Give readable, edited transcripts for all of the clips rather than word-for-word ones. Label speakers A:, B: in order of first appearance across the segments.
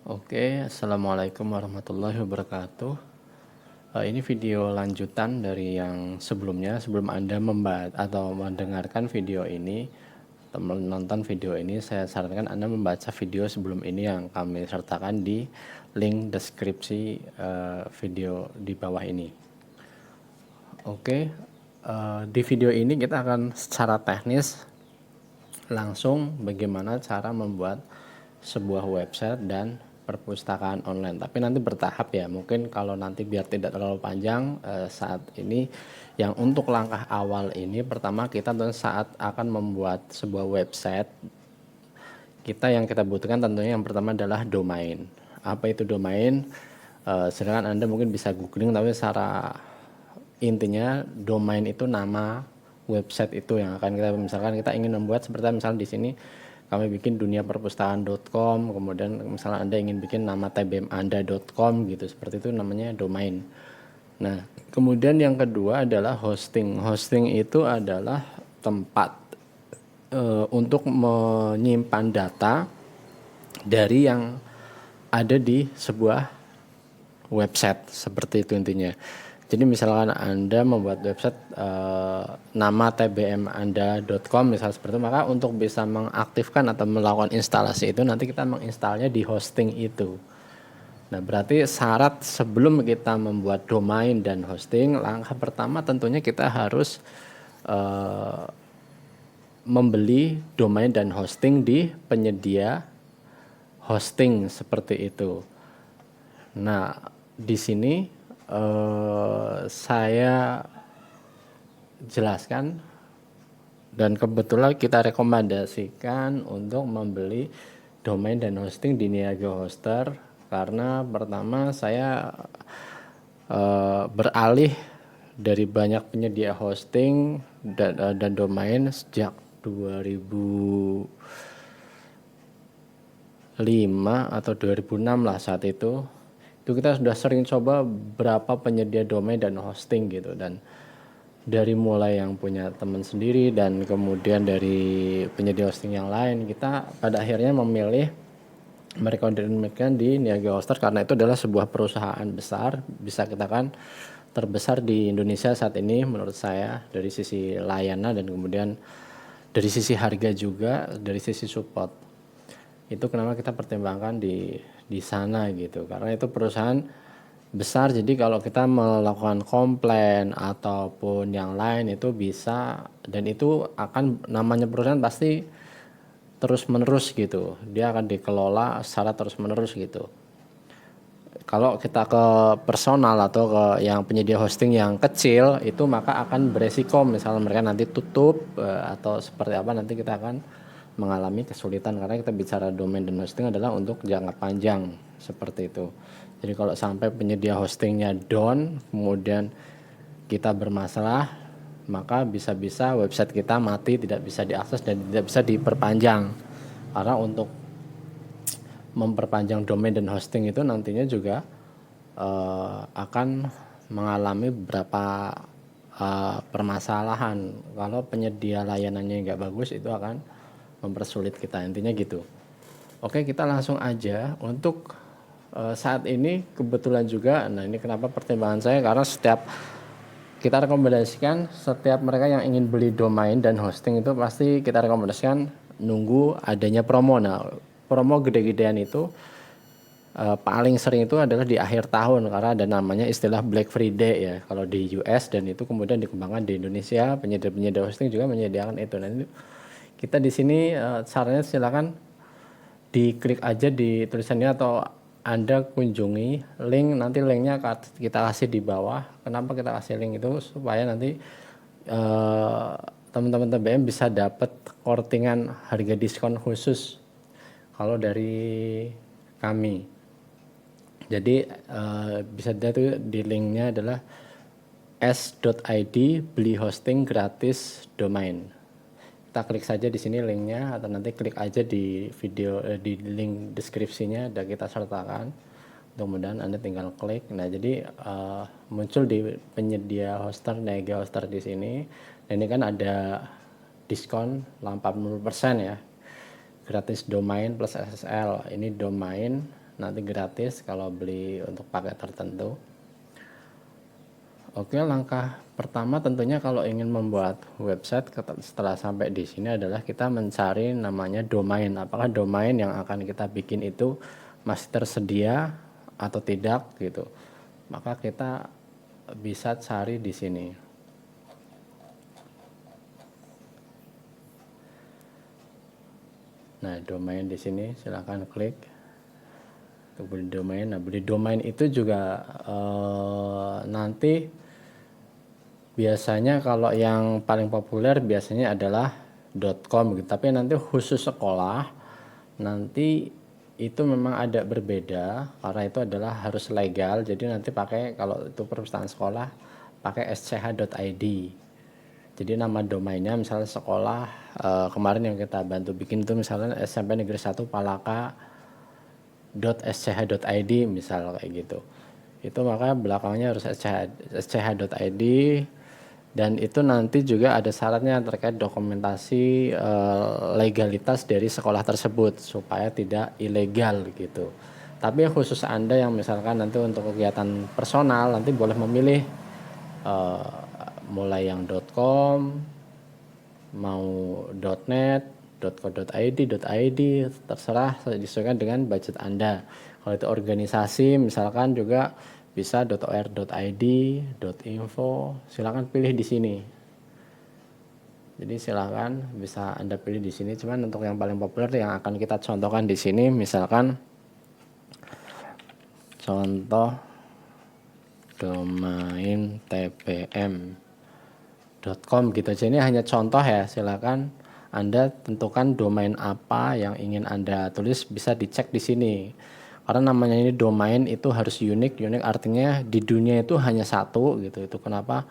A: Oke, assalamualaikum warahmatullahi wabarakatuh. Ini video lanjutan dari yang sebelumnya. Sebelum Anda membaca atau mendengarkan video ini, atau menonton video ini, saya sarankan Anda membaca video sebelum ini yang kami sertakan di link deskripsi video di bawah ini. Oke, di video ini kita akan secara teknis langsung bagaimana cara membuat sebuah website dan perpustakaan online, tapi nanti bertahap ya. Mungkin kalau nanti biar tidak terlalu panjang, saat ini yang untuk langkah awal ini, pertama kita saat akan membuat sebuah website, yang kita butuhkan tentunya yang pertama adalah domain. Apa itu domain? Sedangkan Anda mungkin bisa googling, tapi secara intinya domain itu nama website itu yang akan kita, misalkan kita ingin membuat seperti misalnya di sini kami bikin duniaperpustakaan.com, kemudian misalnya Anda ingin bikin nama tbmanda.com gitu, seperti itu namanya domain. Nah, kemudian yang kedua adalah hosting. Hosting itu adalah tempat untuk menyimpan data dari yang ada di sebuah website, seperti itu intinya. Jadi misalkan Anda membuat website nama tbmanda.com misal seperti itu, maka untuk bisa mengaktifkan atau melakukan instalasi itu nanti kita menginstalnya di hosting itu. Nah, berarti syarat sebelum kita membuat domain dan hosting, langkah pertama tentunya kita harus membeli domain dan hosting di penyedia hosting seperti itu. Nah, di sini saya jelaskan dan kebetulan kita rekomendasikan untuk membeli domain dan hosting di Niaga Hoster, karena pertama saya beralih dari banyak penyedia hosting dan domain sejak 2005 atau 2006 lah. Saat itu kita sudah sering coba berapa penyedia domain dan hosting gitu, dan dari mulai yang punya teman sendiri dan kemudian dari penyedia hosting yang lain, kita pada akhirnya memilih merekomendasikan di Niaga Hoster karena itu adalah sebuah perusahaan besar, bisa kita kan terbesar di Indonesia saat ini menurut saya, dari sisi layanan dan kemudian dari sisi harga juga, dari sisi support. Itu kenapa kita pertimbangkan di sana gitu, karena itu perusahaan besar. Jadi kalau kita melakukan komplain ataupun yang lain itu bisa, dan itu akan, namanya perusahaan pasti terus menerus gitu, dia akan dikelola secara terus menerus gitu. Kalau kita ke personal atau ke yang penyedia hosting yang kecil itu, maka akan beresiko misalnya mereka nanti tutup atau seperti apa, nanti kita akan mengalami kesulitan, karena kita bicara domain dan hosting adalah untuk jangka panjang seperti itu. Jadi kalau sampai penyedia hostingnya down kemudian kita bermasalah, maka bisa-bisa website kita mati, tidak bisa diakses dan tidak bisa diperpanjang. Karena untuk memperpanjang domain dan hosting itu nantinya juga akan mengalami beberapa permasalahan. Kalau penyedia layanannya nggak bagus, itu akan mempersulit kita, intinya gitu. Oke, kita langsung aja untuk saat ini kebetulan juga. Nah, ini kenapa pertimbangan saya, karena kita rekomendasikan setiap mereka yang ingin beli domain dan hosting itu pasti kita rekomendasikan nunggu adanya promo. Nah, promo gede-gedean itu paling sering itu adalah di akhir tahun, karena ada namanya istilah Black Friday ya kalau di US, dan itu kemudian dikembangkan di Indonesia. Penyedia-penyedia hosting juga menyediakan itu. Nah, kita di sini caranya silakan diklik aja di tulisannya atau Anda kunjungi link, nanti linknya kita kasih di bawah. Kenapa kita kasih link itu? Supaya nanti teman-teman TBM bisa dapat kortingan harga diskon khusus kalau dari kami. Jadi bisa dilihat tuh di linknya adalah s.id beli hosting gratis domain. Kita klik saja di sini linknya, atau nanti klik aja di video di link deskripsinya udah kita sertakan. Kemudian Anda tinggal klik. Nah, jadi muncul di penyedia hoster Niaga Hoster di sini. Dan ini kan ada diskon 80% ya. Gratis domain plus SSL. Ini domain nanti gratis kalau beli untuk paket tertentu. Oke, langkah pertama tentunya kalau ingin membuat website setelah sampai di sini adalah kita mencari namanya domain. Apakah domain yang akan kita bikin itu masih tersedia atau tidak gitu. Maka kita bisa cari di sini. Nah, domain di sini silakan klik untuk beli domain. Nah, beli domain itu juga nanti biasanya kalau yang paling populer biasanya adalah .com gitu. Tapi nanti khusus sekolah nanti itu memang ada berbeda karena itu adalah harus legal. Jadi nanti pakai, kalau itu perpustakaan sekolah pakai sch.id. Jadi nama domainnya misalnya sekolah kemarin yang kita bantu bikin itu misalnya SMP Negeri 1 Palaka .sch.id misal kayak gitu. Itu maka belakangnya harus sch.id, dan itu nanti juga ada syaratnya terkait dokumentasi legalitas dari sekolah tersebut supaya tidak ilegal gitu. Tapi khusus Anda yang misalkan nanti untuk kegiatan personal nanti boleh memilih mulai yang .com, mau .net, .co.id, terserah disesuaikan dengan budget Anda. Kalau itu organisasi misalkan juga bisa .or.id, .info, silakan pilih di sini. Jadi silakan bisa Anda pilih di sini. Cuman untuk yang paling populer yang akan kita contohkan di sini misalkan contoh domain tbm.com gitu aja. Ini hanya contoh ya, silakan Anda tentukan domain apa yang ingin Anda tulis, bisa dicek di sini. Karena namanya ini domain itu harus unik artinya di dunia itu hanya satu gitu. Itu kenapa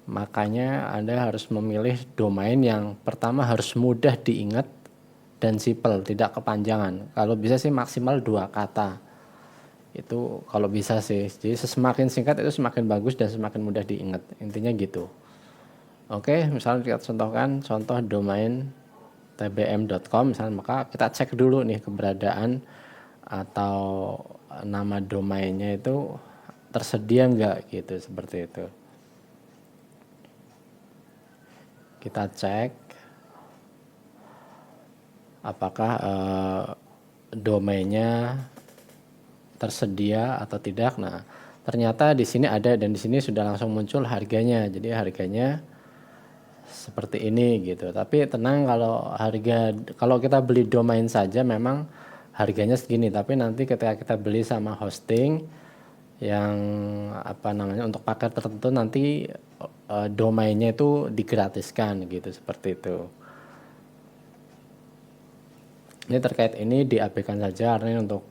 A: makanya Anda harus memilih domain yang pertama harus mudah diingat dan simple, tidak kepanjangan. Kalau bisa sih maksimal 2 kata. Itu kalau bisa sih. Jadi semakin singkat itu semakin bagus dan semakin mudah diingat. Intinya gitu. Oke, misalnya kita contohkan contoh domain tbm.com misalnya, maka kita cek dulu nih keberadaan atau nama domainnya itu tersedia enggak gitu, seperti itu. Kita cek apakah domainnya tersedia atau tidak. Nah, ternyata di sini ada dan di sini sudah langsung muncul harganya. Jadi harganya seperti ini gitu. Tapi tenang, kalau kita beli domain saja memang harganya segini, tapi nanti ketika kita beli sama hosting yang untuk paket tertentu nanti domainnya itu digratiskan gitu, seperti itu. Ini terkait ini diabaikan saja karena ini untuk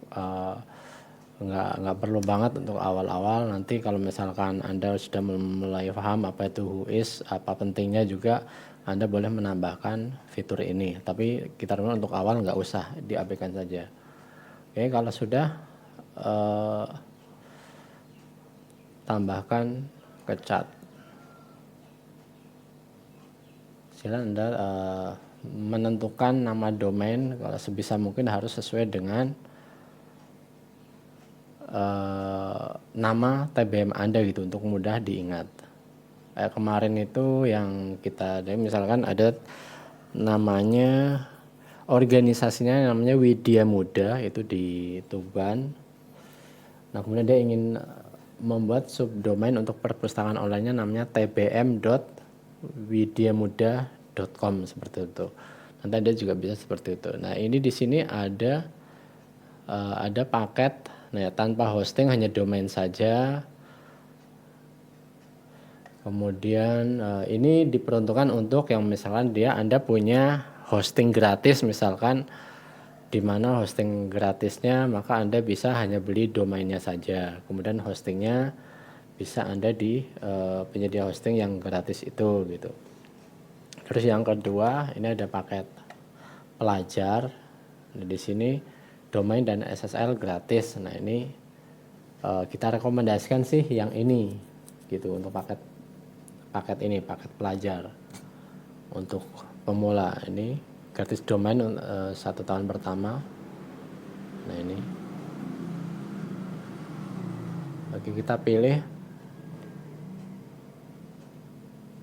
A: nggak perlu banget untuk awal-awal. Nanti kalau misalkan Anda sudah mulai paham apa itu Whois, apa pentingnya juga, Anda boleh menambahkan fitur ini. Tapi kita untuk awal nggak usah, diabaikan saja. Oke, kalau sudah tambahkan ke chat. Silakan Anda menentukan nama domain, kalau sebisa mungkin harus sesuai dengan nama TBM Anda gitu untuk mudah diingat. Kemarin itu yang kita ada misalkan ada namanya organisasinya namanya Widya Muda, itu di Tuban. Nah, kemudian dia ingin membuat subdomain untuk perpustakaan online-nya namanya tbm.widyamuda.com, seperti itu. Nanti Anda juga bisa seperti itu. Nah, ini di sini ada paket, nah tanpa hosting, hanya domain saja. Kemudian ini diperuntukkan untuk yang misalkan Anda punya hosting gratis misalkan, di mana hosting gratisnya maka Anda bisa hanya beli domainnya saja. Kemudian hostingnya bisa Anda di penyedia hosting yang gratis itu gitu. Terus yang kedua ini ada paket pelajar. Nah, di sini domain dan SSL gratis. Nah, ini kita rekomendasikan sih yang ini gitu untuk paket ini, paket pelajar untuk pemula. Ini gratis domain 1 tahun pertama. Nah, ini Oke, kita pilih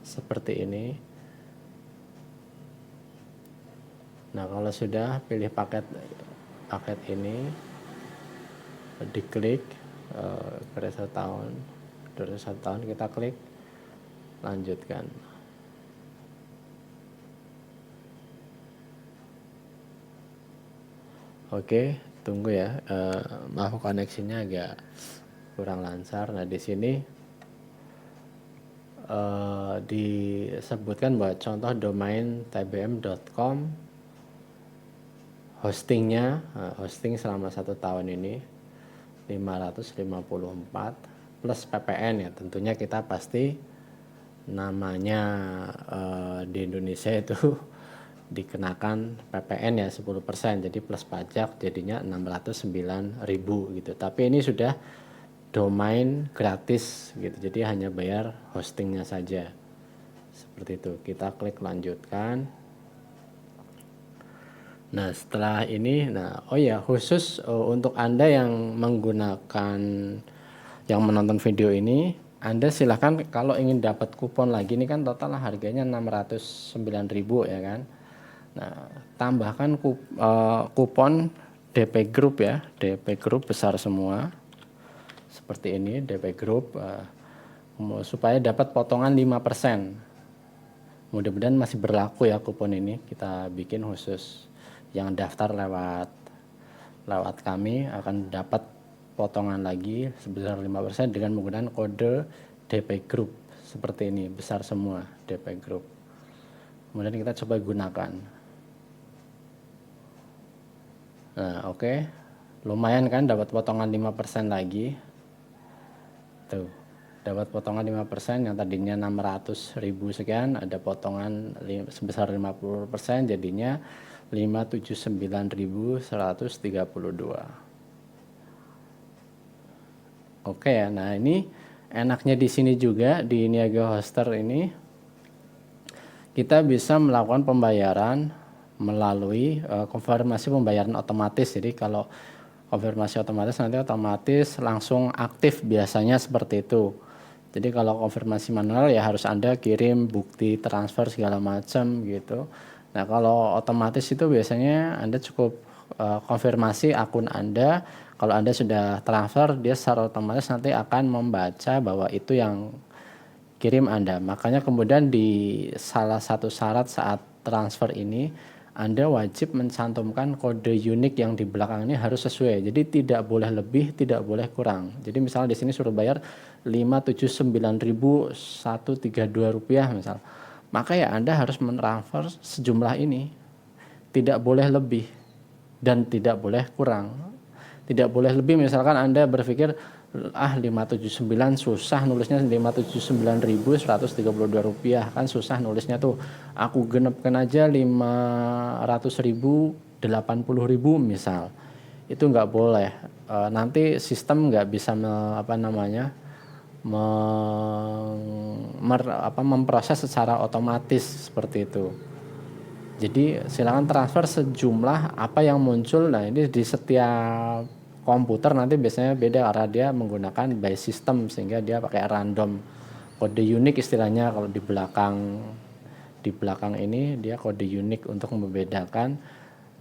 A: seperti ini. Nah, kalau sudah pilih paket ini, diklik periode 1 tahun, durasi 1 tahun, kita klik lanjutkan. Oke, tunggu ya, maaf koneksinya agak kurang lancar. Nah, di sini disebutkan bahwa contoh domain tbm.com, hostingnya, hosting selama 1 tahun ini 554 plus PPN ya. Tentunya kita pasti namanya di Indonesia itu dikenakan PPN ya 10%, jadi plus pajak jadinya 609.000 gitu. Tapi ini sudah domain gratis gitu, jadi hanya bayar hostingnya saja. Seperti itu. Kita klik lanjutkan. Nah, setelah ini, oh ya, khusus untuk Anda yang menggunakan, yang menonton video ini, Anda silahkan kalau ingin dapat kupon lagi, ini kan total harganya 609.000 ya kan. Nah, tambahkan kupon DP Group ya, DP Group besar semua. Seperti ini, DP Group, supaya dapat potongan 5%. Mudah-mudahan masih berlaku ya kupon ini. Kita bikin khusus yang daftar lewat kami akan dapat potongan lagi sebesar 5% dengan menggunakan kode DP Group. Seperti ini, besar semua DP Group. Kemudian kita coba gunakan. Nah, oke. Lumayan kan dapat potongan 5% lagi. Tuh, dapat potongan 5%, yang tadinya 600.000 sekian, ada potongan sebesar 50%, jadinya 579.132. Oke ya. Nah, ini enaknya di sini juga di Niaga Hoster ini kita bisa melakukan pembayaran melalui konfirmasi pembayaran otomatis. Jadi kalau konfirmasi otomatis nanti otomatis langsung aktif, biasanya seperti itu. Jadi kalau konfirmasi manual ya harus Anda kirim bukti transfer segala macam gitu. Nah, kalau otomatis itu biasanya Anda cukup konfirmasi akun Anda. Kalau Anda sudah transfer, dia secara otomatis nanti akan membaca bahwa itu yang kirim Anda. Makanya kemudian di salah satu syarat saat transfer ini, Anda wajib mencantumkan kode unik yang di belakang ini harus sesuai. Jadi tidak boleh lebih, tidak boleh kurang. Jadi misalnya di sini suruh bayar 579.132 rupiah misal. Maka ya Anda harus mentransfer sejumlah ini. Tidak boleh lebih dan tidak boleh kurang. Tidak boleh lebih, misalkan Anda berpikir 579 susah nulisnya, 579.132 rupiah kan susah nulisnya tuh, aku genepkan aja 500.000 80.000 misal. Itu nggak boleh. Nanti sistem nggak bisa memproses secara otomatis seperti itu. Jadi silakan transfer sejumlah apa yang muncul. Nah, ini di setiap komputer nanti biasanya beda karena dia menggunakan by system, sehingga dia pakai random kode unik istilahnya. Kalau di belakang ini dia kode unik untuk membedakan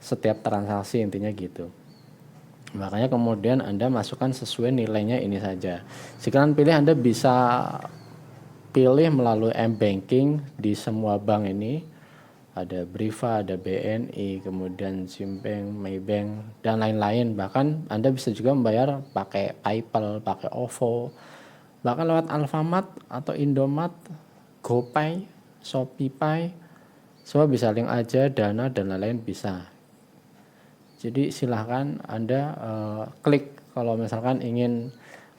A: setiap transaksi, intinya gitu. Makanya kemudian Anda masukkan sesuai nilainya ini saja. Sekarang pilih, Anda bisa pilih melalui m-banking di semua bank ini. Ada Briva, ada BNI, kemudian Simbank, Maybank, dan lain-lain. Bahkan Anda bisa juga membayar pakai PayPal, pakai OVO, bahkan lewat Alfamart atau Indomart, GoPay, ShopeePay, semua bisa, link aja, Dana, dan lain-lain bisa. Jadi silahkan Anda klik, kalau misalkan ingin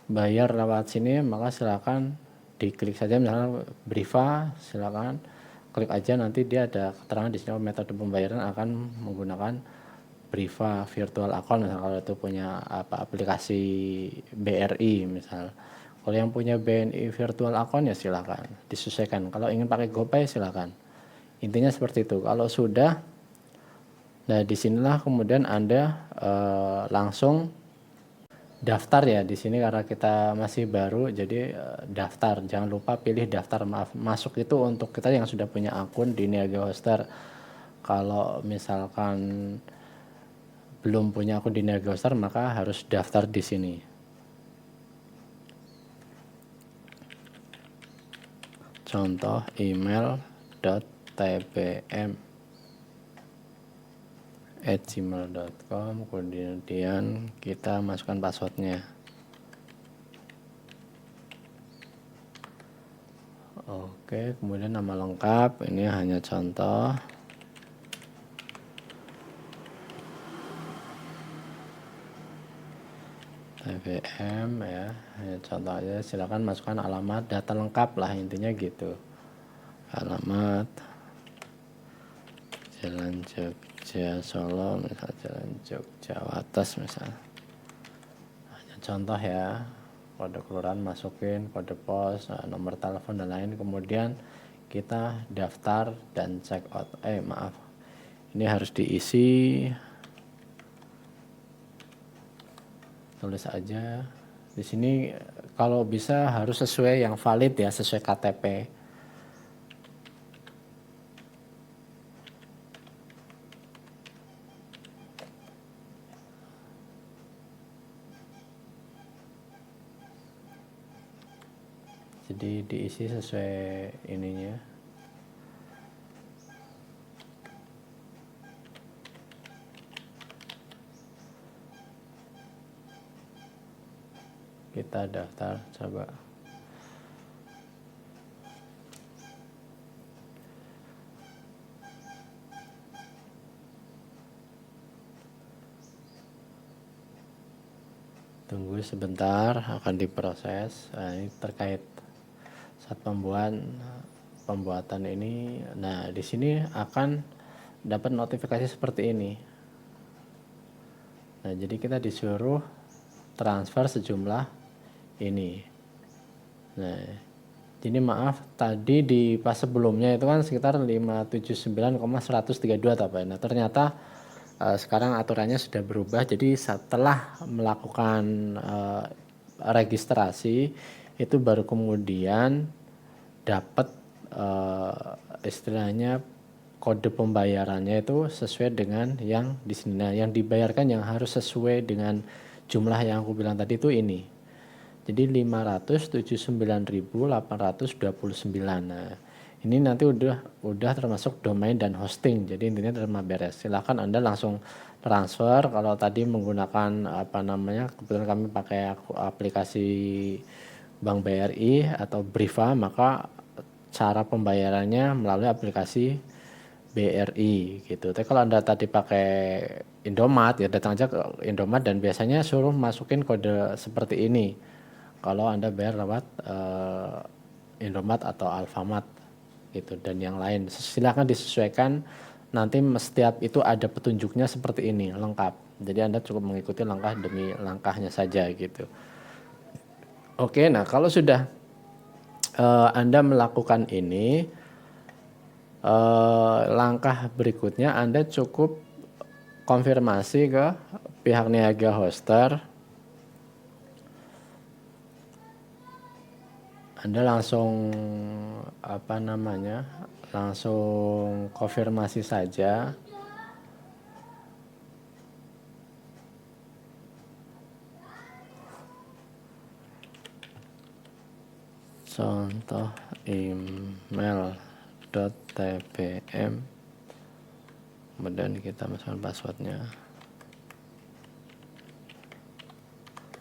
A: bayar lewat sini, maka silahkan diklik saja, misalnya Briva, silahkan klik aja, nanti dia ada keterangan di sini metode pembayaran akan menggunakan Briva virtual account misal, kalau itu punya aplikasi BRI misal. Kalau yang punya BNI virtual account ya silakan disesuaikan. Kalau ingin pakai GoPay silakan. Intinya seperti itu. Kalau sudah, nah disinilah kemudian Anda langsung daftar ya di sini karena kita masih baru, jadi daftar. Jangan lupa pilih daftar, masuk itu untuk kita yang sudah punya akun di Niaga Hoster. Kalau misalkan belum punya akun di Niaga Hoster maka harus daftar di sini. Contoh email.tbm@gmail.com, kemudian kita masukkan passwordnya. Oke, kemudian nama lengkap, ini hanya contoh. TBM ya, hanya contoh aja. Silakan masukkan alamat, data lengkap lah intinya gitu. Alamat Jalan Jogja Solo, misal Jalan Jogja Wates misal. Hanya contoh ya. Kode kelurahan masukin, kode pos, nomor telepon dan lain. Kemudian kita daftar dan check out. Maaf, ini harus diisi. Tulis aja di sini, kalau bisa harus sesuai yang valid ya, sesuai KTP. Jadi diisi sesuai ininya. Kita daftar, coba. Tunggu sebentar, akan diproses. Nah, ini terkait saat pembuatan ini. Nah, di sini akan dapat notifikasi seperti ini. Nah, jadi kita disuruh transfer sejumlah ini. Nah, ini maaf, tadi di pas sebelumnya itu kan sekitar 579,132 tapi. Nah, ternyata sekarang aturannya sudah berubah. Jadi setelah melakukan registrasi itu baru kemudian dapat istilahnya kode pembayarannya itu sesuai dengan yang di sini. Nah, yang dibayarkan yang harus sesuai dengan jumlah yang aku bilang tadi itu ini. Jadi 579.829. Nah, ini nanti udah termasuk domain dan hosting. Jadi intinya terima beres. Silakan Anda langsung transfer. Kalau tadi menggunakan kebetulan kami pakai aplikasi Bank BRI atau Briva, maka cara pembayarannya melalui aplikasi BRI gitu. Tapi kalau Anda tadi pakai Indomaret ya datang aja ke Indomaret dan biasanya suruh masukin kode seperti ini. Kalau Anda bayar lewat Indomaret atau Alfamart gitu dan yang lain, silakan disesuaikan. Nanti setiap itu ada petunjuknya seperti ini lengkap. Jadi Anda cukup mengikuti langkah demi langkahnya saja gitu. Oke, nah kalau sudah Anda melakukan ini, langkah berikutnya Anda cukup konfirmasi ke pihak Niaga Hoster. Anda langsung langsung konfirmasi saja. Contoh email.tbm, kemudian kita masukkan passwordnya,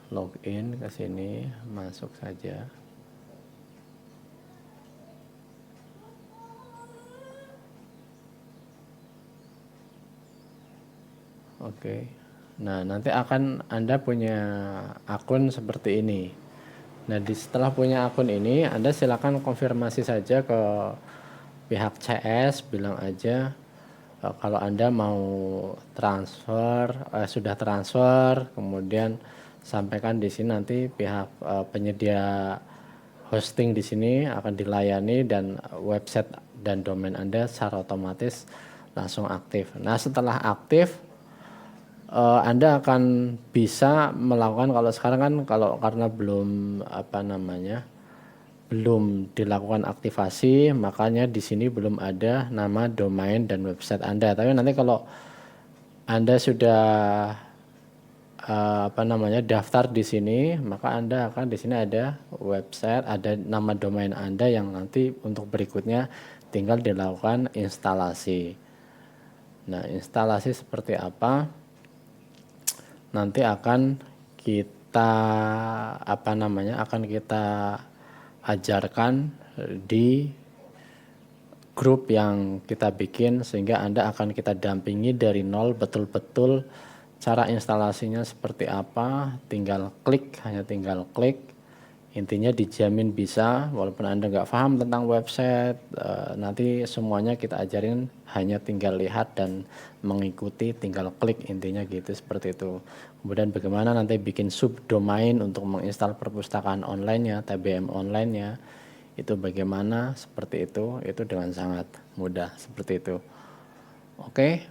A: login ke sini, masuk saja. Oke. Nah, nanti akan Anda punya akun seperti ini. Nah, setelah punya akun ini, Anda silakan konfirmasi saja ke pihak CS, bilang aja kalau Anda mau transfer, sudah transfer, kemudian sampaikan di sini nanti pihak penyedia hosting di sini akan dilayani dan website dan domain Anda secara otomatis langsung aktif. Nah, setelah aktif Anda akan bisa melakukan, kalau sekarang kan karena belum belum dilakukan aktivasi, makanya di sini belum ada nama domain dan website Anda. Tapi nanti kalau Anda sudah daftar di sini, maka Anda akan di sini ada website, ada nama domain Anda yang nanti untuk berikutnya tinggal dilakukan instalasi. Nah, instalasi seperti apa? Nanti akan kita akan kita ajarkan di grup yang kita bikin, sehingga Anda akan kita dampingi dari nol betul-betul cara instalasinya seperti apa. Hanya tinggal klik, intinya dijamin bisa. Walaupun Anda nggak paham tentang website, nanti semuanya kita ajarin, hanya tinggal lihat dan mengikuti, tinggal klik, intinya gitu, seperti itu. Kemudian bagaimana nanti bikin subdomain untuk menginstal perpustakaan online-nya, TBM online-nya, itu bagaimana, seperti itu dengan sangat mudah, seperti itu. Oke,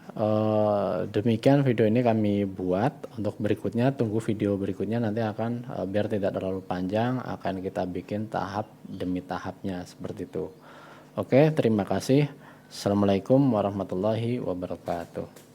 A: demikian video ini kami buat. Untuk berikutnya, tunggu video berikutnya, nanti akan biar tidak terlalu panjang, akan kita bikin tahap demi tahapnya, seperti itu. Oke, terima kasih. Assalamualaikum warahmatullahi wabarakatuh.